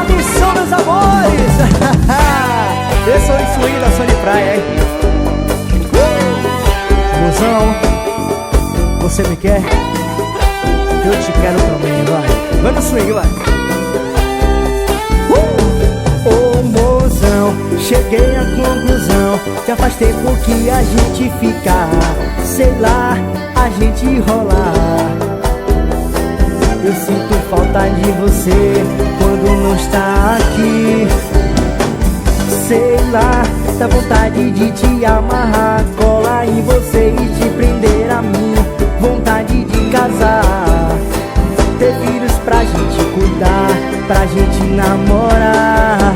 Atenção, meus amores. Eu sou o swing da Sony Praia, hein? Mozão, você me quer? Eu te quero também, vai. Vai no swing, vai. Ô mozão, cheguei à conclusão. Já faz tempo que a gente fica, sei lá, a gente rola. Eu sinto falta de você quando não está aqui. Sei lá, dá vontade de te amarrar, colar em você e te prender a mim. Vontade de casar, ter filhos pra gente cuidar, pra gente namorar.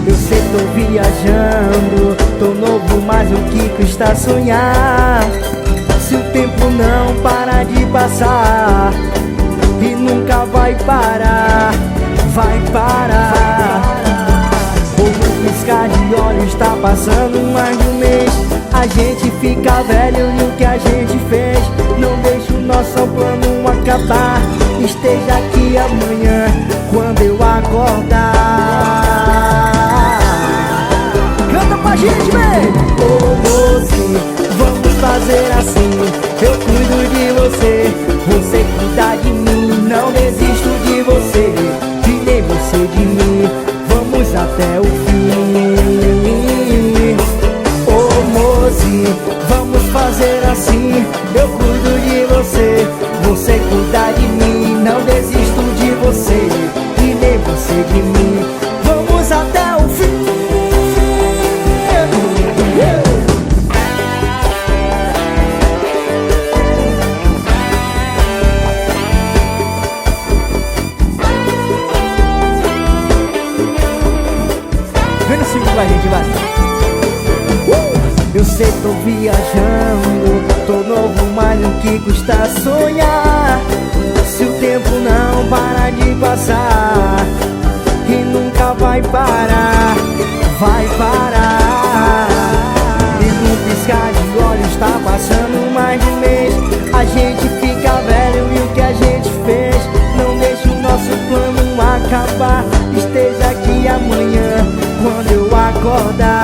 Eu sei, tô viajando, tô novo, mas o que custa sonhar? Se o tempo não para de passar e nunca vai parar, vai parar. Como um piscar de olhos, tá passando mais de um mês. A gente fica velho e o que a gente fez não deixa o nosso plano acabar. Esteja aqui amanhã quando eu acordar. Canta pra gente, vem! Ô moço, vamos fazer assim. Eu cuido de você, você cuida de mim. Não desisto de você e nem você de mim. Vamos até o fim. Ô moço, vamos fazer assim. Eu cuido de você, você cuida de mim. Não desisto de você e nem você de mim. Vamos até o fim. Vem no swing com a gente, vai. Eu sei, tô viajando, tô novo, mas o que custa sonhar? Se o tempo não para de passar e nunca vai parar, vai parar. E no piscar de olhos tá passando mais de um mês. A gente fica velho e o que a gente fez não deixa o nosso plano acabar. Esteja aqui amanhã quando eu acordar.